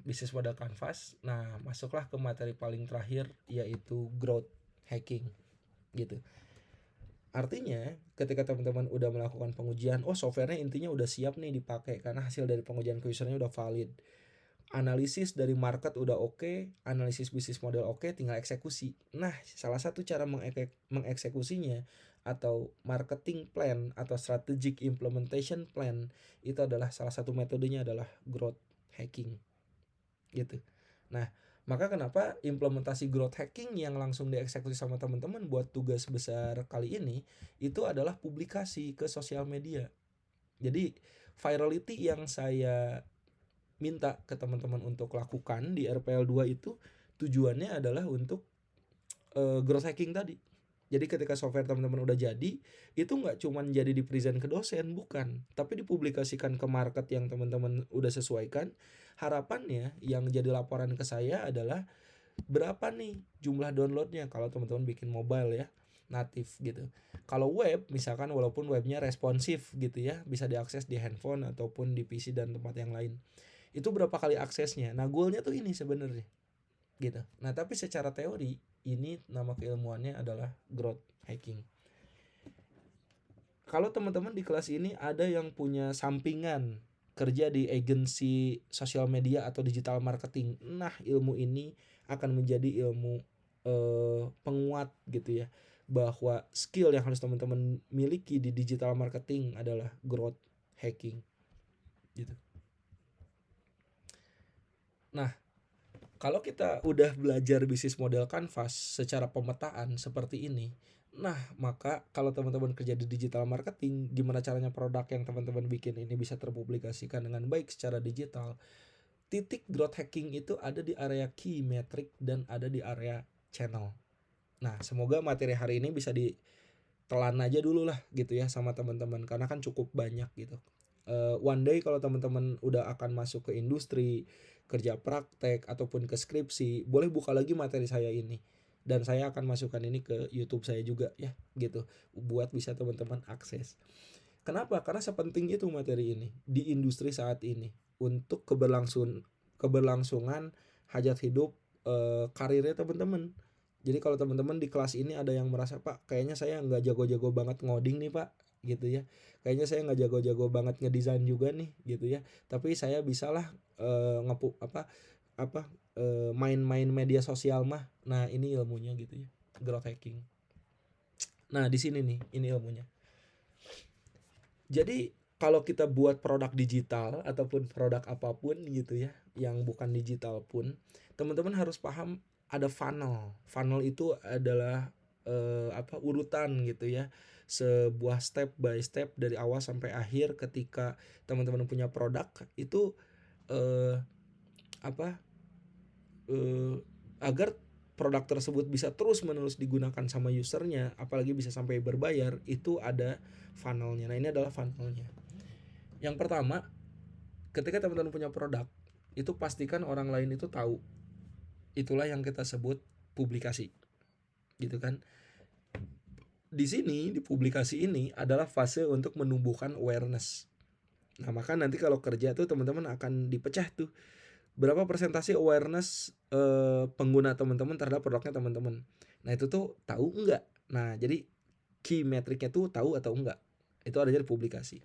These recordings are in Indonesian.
bisnis model Canvas. Nah, masuklah ke materi paling terakhir, yaitu growth hacking gitu. Artinya ketika teman-teman udah melakukan pengujian, oh softwarenya intinya udah siap nih dipakai karena hasil dari pengujian usernya udah valid. Analisis dari market udah oke, analisis bisnis model oke, tinggal eksekusi. Nah, salah satu cara mengeksekusinya atau marketing plan atau strategic implementation plan itu adalah salah satu metodenya adalah growth hacking gitu. Nah, maka kenapa implementasi growth hacking yang langsung dieksekusi sama teman-teman buat tugas besar kali ini itu adalah publikasi ke sosial media. Jadi virality yang saya minta ke teman-teman untuk lakukan di RPL 2 itu tujuannya adalah untuk growth hacking tadi. Jadi ketika software teman-teman udah jadi, itu nggak cuman jadi di present ke dosen, bukan, tapi dipublikasikan ke market yang teman-teman udah sesuaikan. Harapannya yang jadi laporan ke saya adalah berapa nih jumlah downloadnya kalau teman-teman bikin mobile ya, natif gitu. Kalau web misalkan walaupun webnya responsif gitu ya, bisa diakses di handphone ataupun di PC dan tempat yang lain. Itu berapa kali aksesnya. Nah, goalnya tuh ini sebenarnya gitu. Nah, tapi secara teori ini nama keilmuannya adalah growth hacking. Kalau teman-teman di kelas ini ada yang punya sampingan kerja di agensi sosial media atau digital marketing, nah ilmu ini akan menjadi ilmu penguat gitu ya, bahwa skill yang harus teman-teman miliki di digital marketing adalah growth hacking gitu. Nah, kalau kita udah belajar bisnis model Canvas secara pemetaan seperti ini, nah maka kalau teman-teman kerja di digital marketing, gimana caranya produk yang teman-teman bikin ini bisa terpublikasikan dengan baik secara digital. Titik growth hacking itu ada di area key metric dan ada di area channel. Nah, semoga materi hari ini bisa ditelan aja dulu lah gitu ya sama teman-teman karena kan cukup banyak gitu. One day kalau teman-teman udah akan masuk ke industri, kerja praktek ataupun ke skripsi, boleh buka lagi materi saya ini. Dan saya akan masukkan ini ke YouTube saya juga ya gitu, buat bisa teman-teman akses. Kenapa? Karena sepenting itu materi ini di industri saat ini untuk keberlangsungan hajat hidup karirnya teman-teman. Jadi kalau teman-teman di kelas ini ada yang merasa, Pak, kayaknya saya nggak jago-jago banget ngoding nih Pak, gitu ya. Kayaknya saya nggak jago-jago banget ngedesain juga nih, gitu ya. Tapi saya bisalah ngepu apa main-main media sosial mah. Nah ini ilmunya gitu ya, growth hacking. Nah di sini nih, ini ilmunya. Jadi kalau kita buat produk digital ataupun produk apapun gitu ya, yang bukan digital pun, teman-teman harus paham ada funnel. Funnel itu adalah urutan gitu ya. Sebuah step by step dari awal sampai akhir ketika teman-teman punya produk itu eh apa eh agar produk tersebut bisa terus-menerus digunakan sama usernya, apalagi bisa sampai berbayar, itu ada funnelnya. Nah, ini adalah funnelnya. Yang pertama, ketika teman-teman punya produk, itu pastikan orang lain itu tahu. Itulah yang kita sebut publikasi. Gitu kan. Di sini, di publikasi ini adalah fase untuk menumbuhkan awareness. Nah, maka nanti kalau kerja tuh teman-teman akan dipecah tuh. Berapa persentase awareness pengguna teman-teman terhadap produknya teman-teman. Nah, itu tuh tahu enggak? Nah, jadi key metriknya tuh tahu atau enggak. Itu ada di publikasi.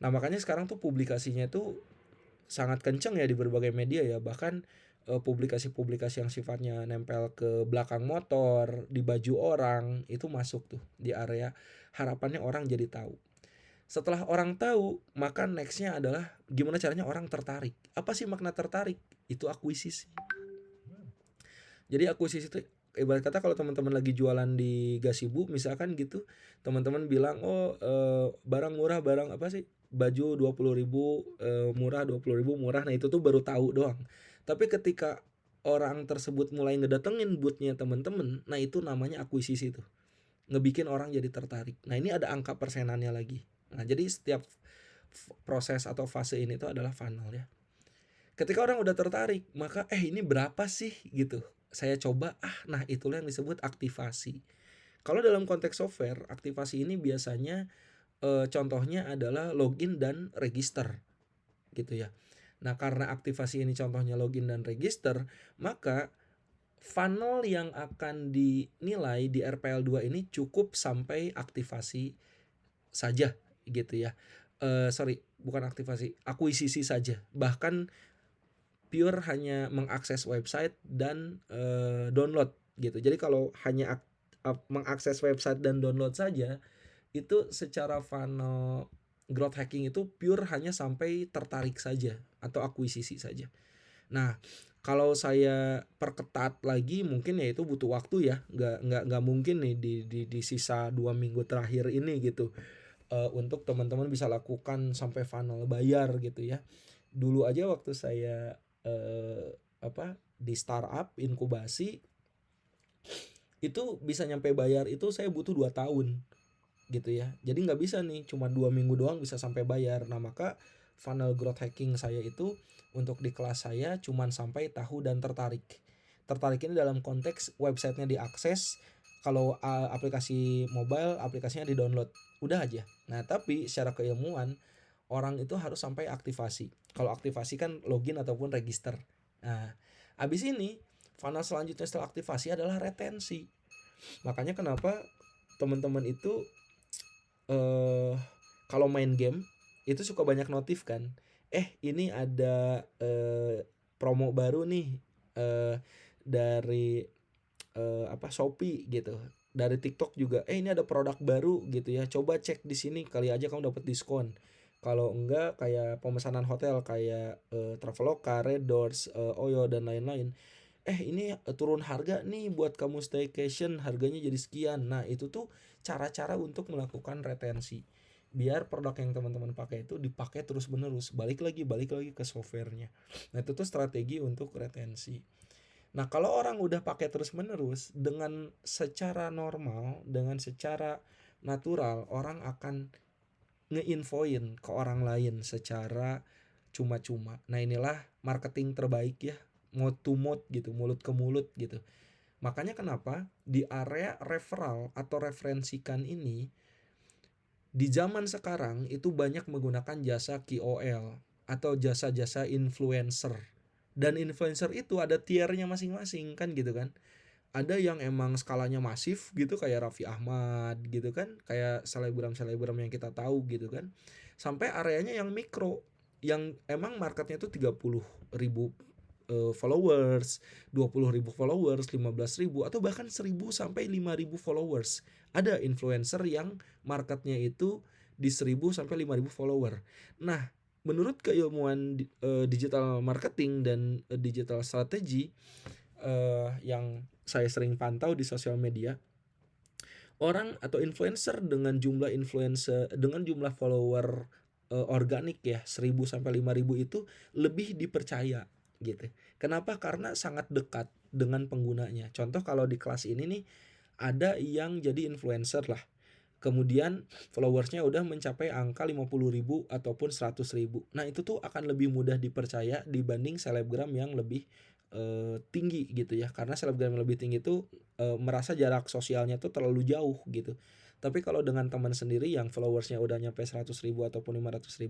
Nah, makanya sekarang tuh publikasinya tuh sangat kenceng ya di berbagai media ya, bahkan publikasi-publikasi yang sifatnya nempel ke belakang motor, di baju orang, itu masuk tuh di area harapannya orang jadi tahu. Setelah orang tahu, maka nextnya adalah gimana caranya orang tertarik. Apa sih makna tertarik? Itu akuisisi. Jadi akuisisi itu ibarat kata kalau teman-teman lagi jualan di Gasibu misalkan gitu, teman-teman bilang, oh barang murah, barang apa sih, baju 20.000 murah, 20.000 murah. Nah itu tuh baru tahu doang. Tapi ketika orang tersebut mulai ngedatengin bootnya teman-teman, nah itu namanya akuisisi tuh, ngebikin orang jadi tertarik. Nah ini ada angka persenannya lagi. Nah jadi setiap proses atau fase ini tuh adalah funnel ya. Ketika orang udah tertarik, maka ini berapa sih gitu. Saya coba, nah itulah yang disebut aktivasi. Kalau dalam konteks software, aktivasi ini biasanya contohnya adalah login dan register gitu ya. Nah, karena aktivasi ini contohnya login dan register, maka funnel yang akan dinilai di RPL 2 ini cukup sampai aktivasi saja gitu ya. Sorry, bukan aktivasi, akuisisi saja. Bahkan pure hanya mengakses website dan download gitu. Jadi kalau hanya mengakses website dan download saja, itu secara funnel growth hacking itu pure hanya sampai tertarik saja atau akuisisi saja. Nah, kalau saya perketat lagi mungkin ya itu butuh waktu ya, nggak mungkin nih di sisa 2 minggu terakhir ini gitu, untuk teman-teman bisa lakukan sampai funnel bayar gitu ya. Dulu aja waktu saya di startup inkubasi itu bisa nyampe bayar itu saya butuh 2 tahun gitu ya. Jadi nggak bisa nih cuma 2 minggu doang bisa sampai bayar. Nah, maka funnel growth hacking saya itu untuk di kelas saya cuman sampai tahu dan tertarik. Tertarik ini dalam konteks websitenya diakses, kalau aplikasi mobile aplikasinya di-download, udah aja. Nah, tapi secara keilmuan orang itu harus sampai aktivasi. Kalau aktivasi kan login ataupun register. Nah, abis ini funnel selanjutnya setelah aktivasi adalah retensi. Makanya kenapa teman-teman itu kalau main game itu suka banyak notif kan. Ini ada promo baru nih dari Shopee gitu. Dari TikTok juga, ini ada produk baru gitu ya. Coba cek di sini kali aja kamu dapat diskon. Kalau enggak kayak pemesanan hotel kayak Traveloka, Red Doors, Oyo dan lain-lain. Ini turun harga nih buat kamu staycation, harganya jadi sekian. Nah, itu tuh cara-cara untuk melakukan retensi. Biar produk yang teman-teman pakai itu dipakai terus-menerus, balik lagi ke softwarenya. Nah, itu tuh strategi untuk retensi. Nah, kalau orang udah pakai terus-menerus dengan secara normal, dengan secara natural, orang akan ngeinfoin ke orang lain secara cuma-cuma. Nah, inilah marketing terbaik ya, mouth to mouth gitu, mulut ke mulut gitu. Makanya kenapa di area referral atau referensikan ini di zaman sekarang itu banyak menggunakan jasa KOL atau jasa-jasa influencer. Dan influencer itu ada tiernya masing-masing kan gitu kan. Ada yang emang skalanya masif gitu kayak Raffi Ahmad gitu kan, kayak selebgram-selebgram yang kita tahu gitu kan. Sampai areanya yang mikro, yang emang marketnya tuh 30.000 followers, 20.000 followers, 15.000 atau bahkan 1.000 sampai 5.000 followers. Ada influencer yang marketnya itu di 1.000 sampai 5.000 follower. Nah, menurut keilmuan digital marketing dan digital strategi yang saya sering pantau di sosial media, orang atau influencer dengan jumlah follower organik ya 1.000 sampai 5.000 itu lebih dipercaya gitu. Kenapa? Karena sangat dekat dengan penggunanya. Contoh kalau di kelas ini nih ada yang jadi influencer lah. Kemudian followersnya udah mencapai angka 50.000 ataupun 100.000. Nah, itu tuh akan lebih mudah dipercaya dibanding selebgram yang lebih tinggi gitu ya. Karena selebgram yang lebih tinggi itu merasa jarak sosialnya tuh terlalu jauh gitu. Tapi kalau dengan teman sendiri yang followersnya udah nyampe 100.000 ataupun 500.000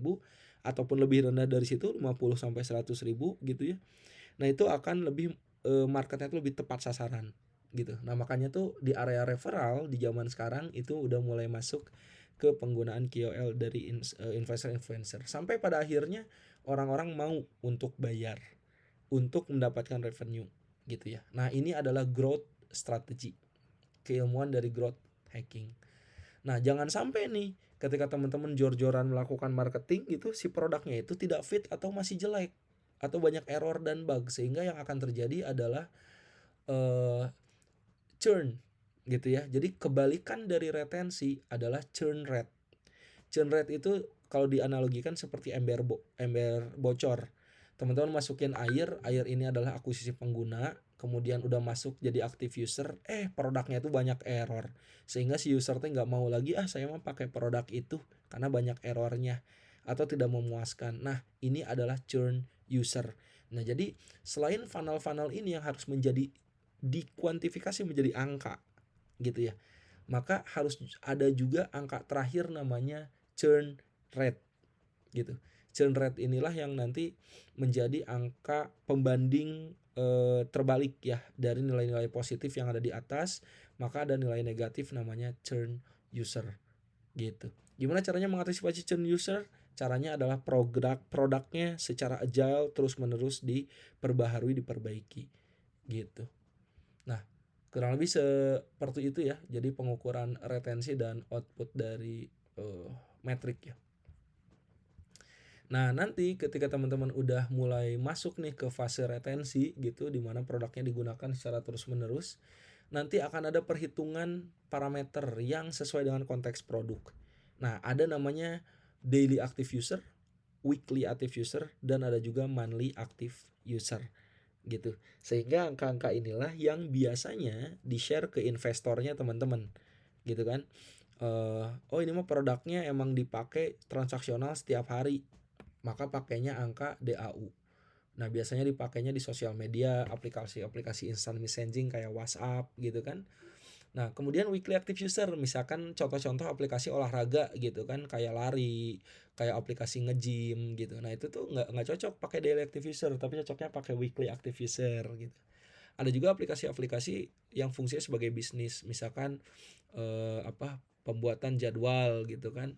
ataupun lebih rendah dari situ 50 sampai 100.000 gitu ya. Nah, itu akan lebih marketnya tuh lebih tepat sasaran gitu. Nah, makanya tuh di area referral di zaman sekarang itu udah mulai masuk ke penggunaan KOL dari influencer-influencer. Sampai pada akhirnya orang-orang mau untuk bayar untuk mendapatkan revenue gitu ya. Nah, ini adalah growth strategy, keilmuan dari growth hacking. Nah, jangan sampai nih ketika teman-teman jor-joran melakukan marketing gitu si produknya itu tidak fit atau masih jelek atau banyak error dan bug, sehingga yang akan terjadi adalah churn gitu ya. Jadi kebalikan dari retensi adalah churn rate. Churn rate itu kalau dianalogikan seperti ember bocor. Teman-teman masukin air ini adalah akuisisi pengguna, kemudian udah masuk jadi active user, produknya itu banyak error. Sehingga si user tuh nggak mau lagi, saya mau pakai produk itu karena banyak errornya atau tidak memuaskan. Nah, ini adalah churn user. Nah, jadi selain funnel-funnel ini yang harus menjadi dikuantifikasi menjadi angka gitu ya, maka harus ada juga angka terakhir namanya churn rate gitu. churn rate inilah yang nanti menjadi angka pembanding terbalik ya dari nilai-nilai positif yang ada di atas, maka ada nilai negatif namanya churn user gitu. Gimana caranya mengantisipasi churn user? Caranya adalah produknya secara agile terus-menerus diperbaharui, diperbaiki gitu. Nah, kurang lebih seperti itu ya. Jadi pengukuran retensi dan output dari metrik ya. Nah, nanti ketika teman-teman udah mulai masuk nih ke fase retensi gitu, di mana produknya digunakan secara terus-menerus, nanti akan ada perhitungan parameter yang sesuai dengan konteks produk. Nah, ada namanya daily active user, weekly active user, dan ada juga monthly active user gitu. Sehingga angka-angka inilah yang biasanya di-share ke investornya teman-teman gitu kan. Oh ini mah produknya emang dipakai transaksional setiap hari, maka pakainya angka DAU. Nah biasanya dipakainya di sosial media, aplikasi-aplikasi instant messaging kayak WhatsApp gitu kan. Nah kemudian weekly active user, misalkan contoh-contoh aplikasi olahraga gitu kan, kayak lari, kayak aplikasi nge-gym gitu. Nah itu tuh nggak cocok pakai daily active user, tapi cocoknya pakai weekly active user gitu. Ada juga aplikasi-aplikasi yang fungsinya sebagai bisnis, misalkan pembuatan jadwal gitu kan.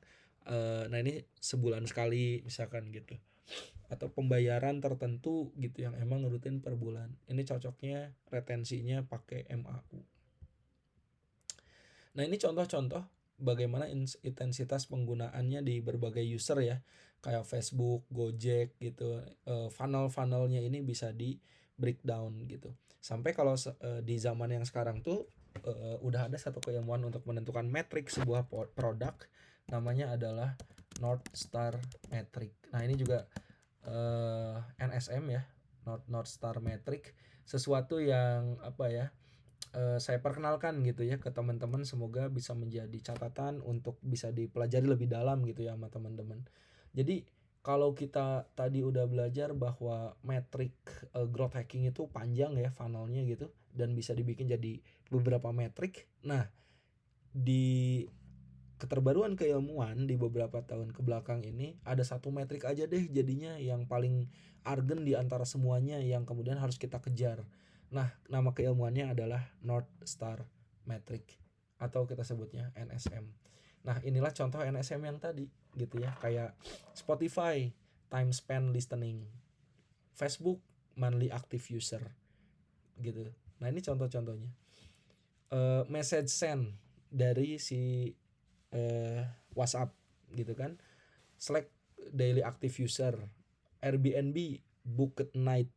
Nah ini sebulan sekali misalkan gitu, atau pembayaran tertentu gitu yang emang rutin per bulan. Ini cocoknya retensinya pakai MAU. Nah ini contoh-contoh bagaimana intensitas penggunaannya di berbagai user ya, kayak Facebook, Gojek gitu. Funnel-funnelnya ini bisa di breakdown gitu. Sampai kalau di zaman yang sekarang tuh udah ada satu keilmuan untuk menentukan metrik sebuah produk, namanya adalah North Star Metric. Nah ini juga NSM ya, North Star Metric, sesuatu yang saya perkenalkan gitu ya ke teman-teman, semoga bisa menjadi catatan untuk bisa dipelajari lebih dalam gitu ya sama teman-teman. Jadi kalau kita tadi udah belajar bahwa metrik growth hacking itu panjang ya funnelnya gitu, dan bisa dibikin jadi beberapa metrik. Nah di keterbaruan keilmuan di beberapa tahun ke belakang ini ada satu metrik aja deh jadinya yang paling argen di antara semuanya yang kemudian harus kita kejar. Nah, nama keilmuannya adalah North Star Metric atau kita sebutnya NSM. Nah, inilah contoh NSM yang tadi gitu ya, kayak Spotify time spent listening, Facebook monthly active user gitu. Nah, ini contoh-contohnya. Message send dari si WhatsApp gitu kan, Slack daily active user, Airbnb booked night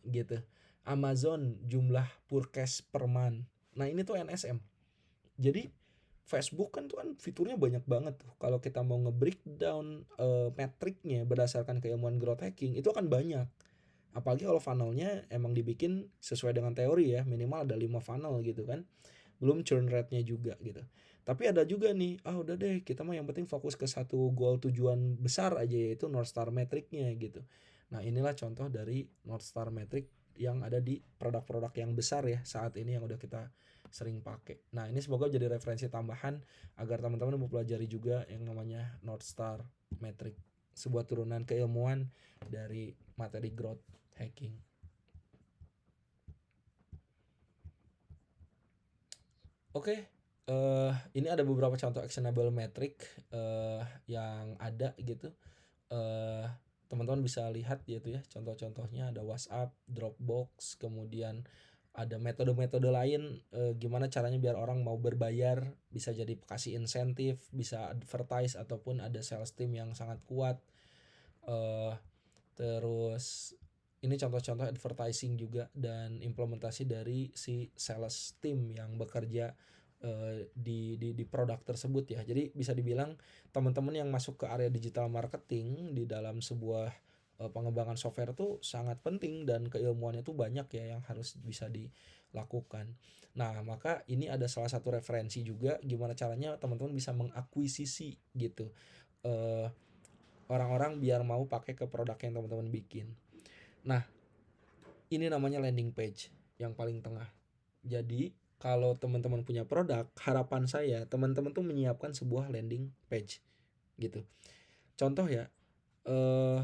gitu, Amazon jumlah purchase per month. Nah ini tuh NSM. Jadi Facebook kan tuh kan fiturnya banyak banget tuh. Kalau kita mau nge-breakdown metriknya berdasarkan keilmuan growth hacking itu akan banyak. Apalagi kalau funnelnya emang dibikin sesuai dengan teori ya, minimal ada 5 funnel gitu kan. Belum churn rate-nya juga gitu. Tapi ada juga nih, udah deh kita mah yang penting fokus ke satu goal tujuan besar aja, yaitu North Star metricnya gitu. Nah inilah contoh dari North Star metric yang ada di produk-produk yang besar ya saat ini yang udah kita sering pakai. Nah ini semoga jadi referensi tambahan agar teman-teman mau pelajari juga yang namanya North Star metric, sebuah turunan keilmuan dari materi growth hacking. Oke, ini ada beberapa contoh actionable metric yang ada gitu. Teman-teman bisa lihat gitu ya, contoh-contohnya ada WhatsApp, Dropbox, kemudian ada metode-metode lain gimana caranya biar orang mau berbayar, bisa jadi kasih insentif, bisa advertise, ataupun ada sales team yang sangat kuat. Terus ini contoh-contoh advertising juga dan implementasi dari si sales team yang bekerja di produk tersebut ya. Jadi bisa dibilang teman-teman yang masuk ke area digital marketing di dalam sebuah pengembangan software tuh sangat penting dan keilmuannya tuh banyak ya yang harus bisa dilakukan. Nah, maka ini ada salah satu referensi juga gimana caranya teman-teman bisa mengakuisisi gitu orang-orang biar mau pakai ke produk yang teman-teman bikin. Nah, ini namanya landing page yang paling tengah. Jadi, kalau teman-teman punya produk, harapan saya teman-teman tuh menyiapkan sebuah landing page gitu. Contoh ya, eh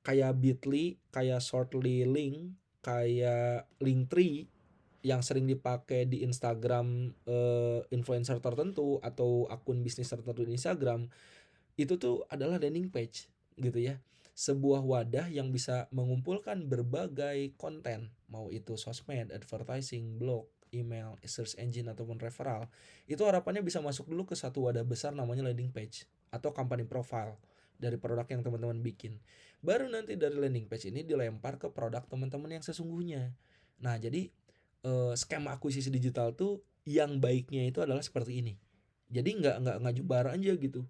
kayak Bitly, kayak Shortly Link, kayak Linktree yang sering dipakai di Instagram influencer tertentu atau akun bisnis tertentu di Instagram, itu tuh adalah landing page gitu ya. Sebuah wadah yang bisa mengumpulkan berbagai konten, mau itu sosmed, advertising, blog, email, search engine ataupun referral. Itu harapannya bisa masuk dulu ke satu wadah besar namanya landing page atau company profile dari produk yang teman-teman bikin. Baru nanti dari landing page ini dilempar ke produk teman-teman yang sesungguhnya. Nah, jadi skema akuisisi digital tuh yang baiknya itu adalah seperti ini. Jadi nggak jebar aja gitu.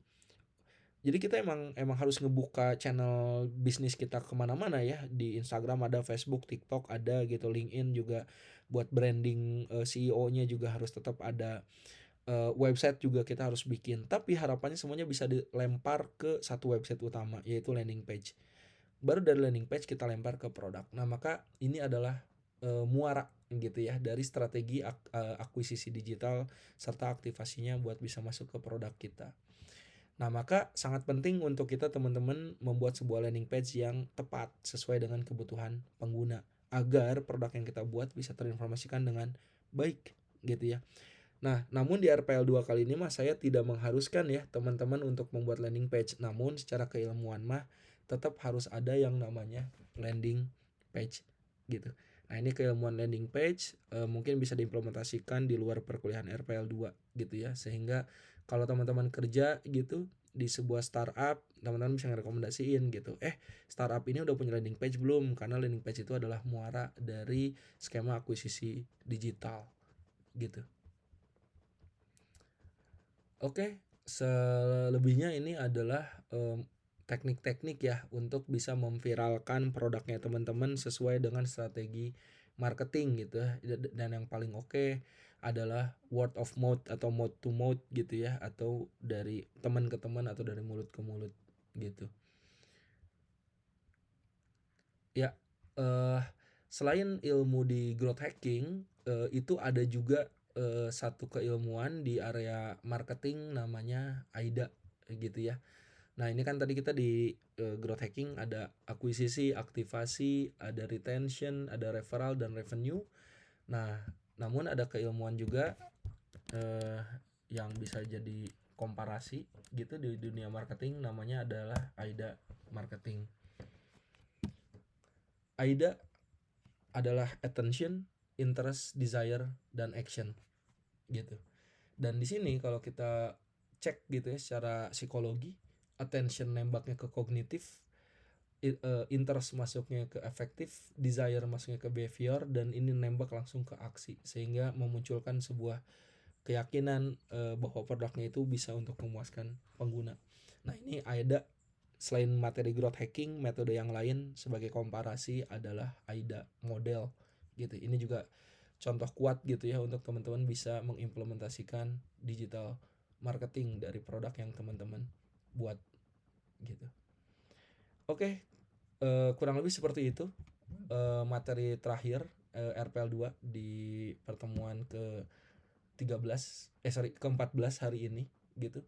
Jadi kita emang harus ngebuka channel bisnis kita kemana-mana ya, di Instagram ada, Facebook, TikTok ada gitu, LinkedIn juga buat branding CEO-nya juga harus tetap ada, website juga kita harus bikin. Tapi harapannya semuanya bisa dilempar ke satu website utama yaitu landing page. Baru dari landing page kita lempar ke produk. Nah maka ini adalah muara gitu ya dari strategi akuisisi digital serta aktivasinya buat bisa masuk ke produk kita. Nah, maka sangat penting untuk kita teman-teman membuat sebuah landing page yang tepat sesuai dengan kebutuhan pengguna agar produk yang kita buat bisa terinformasikan dengan baik gitu ya. Nah, namun di RPL 2 kali ini mah saya tidak mengharuskan ya teman-teman untuk membuat landing page. Namun secara keilmuan mah tetap harus ada yang namanya landing page gitu. Nah, ini keilmuan landing page mungkin bisa diimplementasikan di luar perkuliahan RPL 2 gitu ya. Sehingga kalau teman-teman kerja gitu di sebuah startup, teman-teman bisa ngerekomendasiin gitu. Startup ini udah punya landing page belum? Karena landing page itu adalah muara dari skema akuisisi digital gitu. Oke, selebihnya ini adalah teknik-teknik ya untuk bisa memviralkan produknya teman-teman sesuai dengan strategi marketing gitu ya. Dan yang paling oke adalah word of mouth atau mouth to mouth gitu ya, atau dari teman ke teman atau dari mulut ke mulut gitu. Ya, eh selain ilmu di growth hacking, itu ada juga satu keilmuan di area marketing namanya AIDA gitu ya. Nah, ini kan tadi kita di growth hacking ada akuisisi, aktivasi, ada retention, ada referral dan revenue. Nah, namun ada keilmuan juga eh, yang bisa jadi komparasi gitu di dunia marketing namanya adalah AIDA marketing. AIDA adalah attention, interest, desire, dan action gitu. Dan di sini kalau kita cek gitu ya secara psikologi, attention nembaknya ke kognitif, interest masuknya ke efektif, desire masuknya ke behavior, dan ini nembak langsung ke aksi sehingga memunculkan sebuah keyakinan bahwa produknya itu bisa untuk memuaskan pengguna. Nah, ini AIDA selain materi growth hacking, metode yang lain sebagai komparasi adalah AIDA model gitu. Ini juga contoh kuat gitu ya untuk teman-teman bisa mengimplementasikan digital marketing dari produk yang teman-teman buat gitu. Oke, kurang lebih seperti itu materi terakhir RPL 2 di pertemuan ke 13 ke 14 hari ini gitu.